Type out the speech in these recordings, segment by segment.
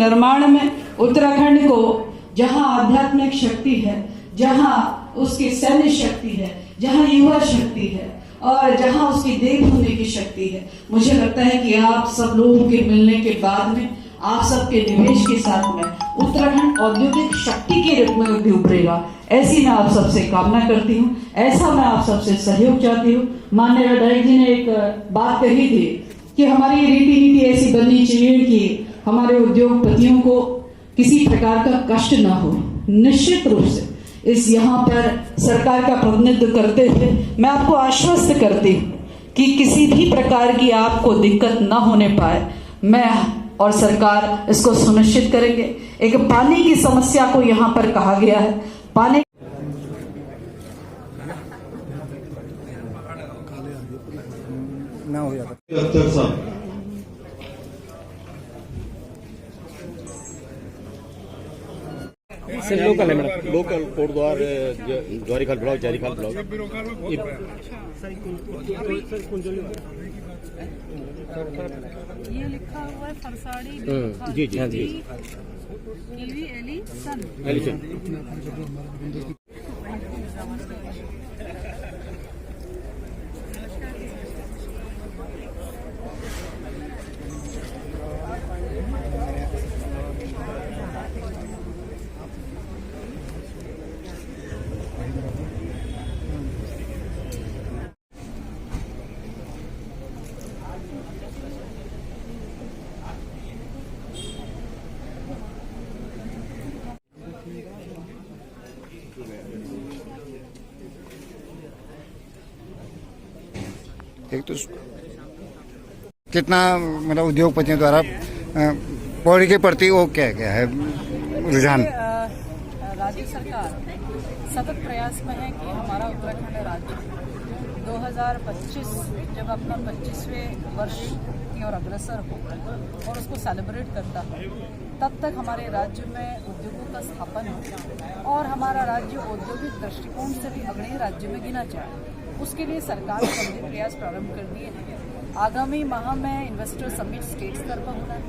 निर्माण में उत्तराखंड को जहां आध्यात्मिक शक्ति है, जहां उसकी सैन्य शक्ति है, जहां युवा शक्ति है और जहां उसकी देवभूमि की शक्ति है, मुझे लगता है कि आप सब लोगों के मिलने के बाद में, आप सबके निवेश के साथ में उत्तराखंड औद्योगिक शक्ति के रूप में भी उभरेगा, ऐसी मैं आप सबसे कामना करती हूँ। ऐसा मैं आप सबसे सहयोग चाहती हूँ। माननीय विधायक जी ने एक बात कही थी कि हमारी रीति नीति ऐसी बननी चाहिए कि हमारे उद्योगपतियों को किसी प्रकार का कष्ट न हो। निश्चित रूप से इस यहाँ पर सरकार का प्रतिनिधित्व करते हुए मैं आपको आश्वस्त करती हूँ कि किसी भी प्रकार की आपको दिक्कत न होने पाए। मैं और सरकार इसको सुनिश्चित करेंगे। एक पानी की समस्या को यहाँ पर कहा गया है, पानी ना हो जाता। सर लोकल है madam, local Kotdwar Jwarikhal block, Jarikhal block. ये लिखा हुआ है फरसाड़ी। जी जी जी एली सन। एक तो कितना मतलब उद्योगपतियों द्वारा पौड़ी के प्रति वो क्या क्या है रुझान? राज्य सरकार सतत प्रयास में है कि हमारा उत्तराखंड राज्य 2025 जब अपना 25वें वर्ष की ओर अग्रसर हो और उसको सेलिब्रेट करता है, तब तक हमारे राज्य में उद्योगों का स्थापन हो और हमारा राज्य औद्योगिक दृष्टिकोण से भी अग्रणी राज्य में गिना जाए। उसके लिए सरकार ने गंभीर प्रयास प्रारंभ कर दिए हैं। आगामी माह में इन्वेस्टर समिट स्टेट स्तर पर होना है,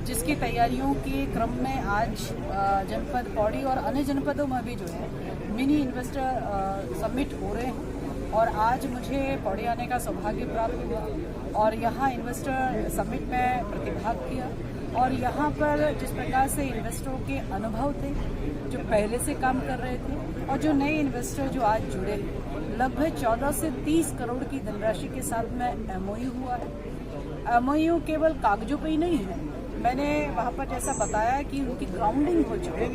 जिसकी तैयारियों के क्रम में आज जनपद पौड़ी और अन्य जनपदों में भी जो है मिनी इन्वेस्टर समिट हो रहे हैं। और आज मुझे पौड़ी आने का सौभाग्य प्राप्त हुआ और यहाँ इन्वेस्टर समिट में प्रतिभाग किया। और यहाँ पर जिस प्रकार से इन्वेस्टरों के अनुभव थे, जो पहले से काम कर रहे थे और जो नए इन्वेस्टर जो आज जुड़े हैं, लगभग 14 से 30 करोड़ की धनराशि के साथ में एमओयू हुआ है। एमओयू केवल कागजों पे ही नहीं है, मैंने वहाँ पर जैसा बताया कि उनकी ग्राउंडिंग हो चुकी है,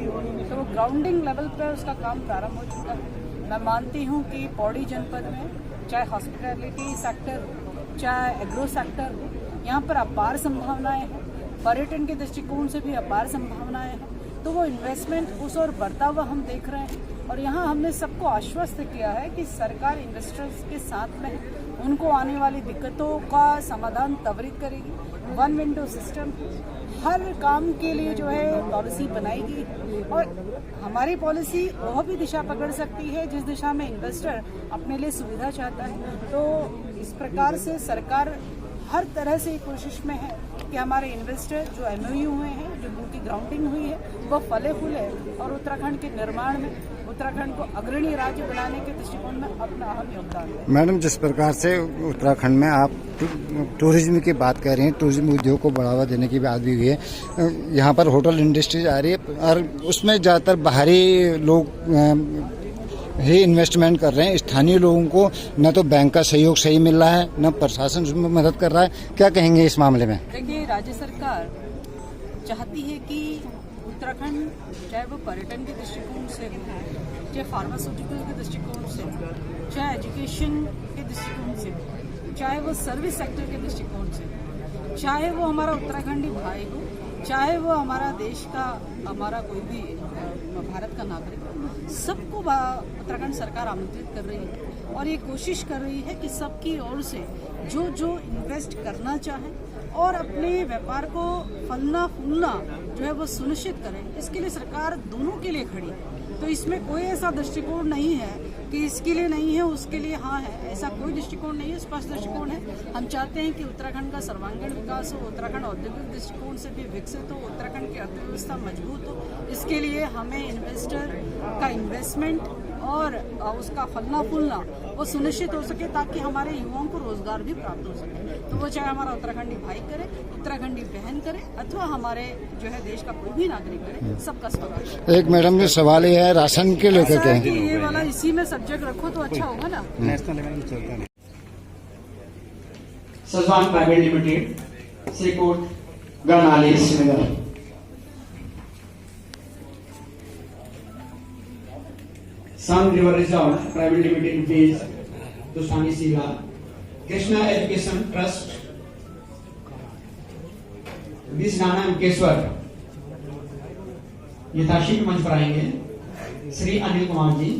तो वो ग्राउंडिंग लेवल पर उसका काम प्रारंभ हो चुका है। मैं मानती हूँ कि पौड़ी जनपद में चाहे हॉस्पिटैलिटी सेक्टर हो, चाहे एग्रो सेक्टर हो, यहाँ पर अपार संभावनाएं हैं। पर्यटन के दृष्टिकोण से भी अपार संभावनाएं हैं। तो वो इन्वेस्टमेंट उस ओर बढ़ता हुआ हम देख रहे हैं। और यहाँ हमने सबको आश्वस्त किया है कि सरकार इन्वेस्टर्स के साथ में उनको आने वाली दिक्कतों का समाधान त्वरित करेगी। वन विंडो सिस्टम हर काम के लिए जो है पॉलिसी बनाएगी और हमारी पॉलिसी वह भी दिशा पकड़ सकती है जिस दिशा में इन्वेस्टर अपने लिए सुविधा चाहता है। तो इस प्रकार से सरकार हर तरह से कोशिश में है कि हमारे इन्वेस्टर जो एमओयू हुए हैं, जो उनकी ग्राउंडिंग हुई है, वो फले फूले और उत्तराखंड के निर्माण में उत्तराखंड को अग्रणी राज्य बनाने के दृष्टिकोण में अपना अहम योगदान है। मैडम, जिस प्रकार से उत्तराखंड में आप टूरिज्म की बात कर रही हैं, टूरिज्म उद्योग को बढ़ावा देने की बात भी हुई है, यहाँ पर होटल इंडस्ट्रीज आ रही है और उसमें ज़्यादातर बाहरी लोग ही इन्वेस्टमेंट कर रहे हैं। स्थानीय लोगों को न तो बैंक का सहयोग सही मिल रहा है, न प्रशासन उसमें मदद कर रहा है। क्या कहेंगे इस मामले में? देखिए, राज्य सरकार चाहती है कि उत्तराखंड चाहे वो पर्यटन के दृष्टिकोण से हो, चाहे फार्मास्यूटिकल के दृष्टिकोण से हो, चाहे एजुकेशन के दृष्टिकोण से हो, चाहे वो सर्विस सेक्टर के दृष्टिकोण से हो, चाहे वो हमारा उत्तराखंडी भाई हो, चाहे वो हमारा देश का हमारा कोई भी भारत का नागरिक हो, सबको उत्तराखंड सरकार आमंत्रित कर रही है और ये कोशिश कर रही है कि सबकी ओर से जो जो इन्वेस्ट करना चाहे और अपने व्यापार को फलना फूलना जो है वो सुनिश्चित करें। इसके लिए सरकार दोनों के लिए खड़ी है। तो इसमें कोई ऐसा दृष्टिकोण नहीं है कि इसके लिए नहीं है उसके लिए हाँ है, ऐसा कोई दृष्टिकोण नहीं है, स्पष्ट दृष्टिकोण है। हम चाहते हैं कि उत्तराखंड का सर्वांगीण विकास हो, उत्तराखंड औद्योगिक दृष्टिकोण से भी विकसित हो, उत्तराखंड की अर्थव्यवस्था मजबूत हो। इसके लिए हमें इन्वेस्टर का इन्वेस्टमेंट और उसका फलना फूलना वो सुनिश्चित हो सके, ताकि हमारे युवाओं को रोजगार भी प्राप्त हो सके। तो वो चाहे हमारा उत्तराखंडी भाई करे, उत्तराखंडी बहन करे, अथवा हमारे जो है देश का कोई भी नागरिक करे, सबका स्वागत है। एक मैडम जो सवाल ये है राशन के लेकर ऐसा है के, कि ये वाला इसी में सब्जेक्ट रखो तो अच्छा होगा ना। नेशनल लेवल में चलता नहीं। Sajwan private limited, Srikot Gadhnali Srinagar. Sun river resort private limited बेस दोस्तानी सीला, कृष्णा एजुकेशन ट्रस्ट, बीस नाना मुकेश्वर यथाशीघ्र मंच पर आएंगे। श्री अनिल कुमार जी।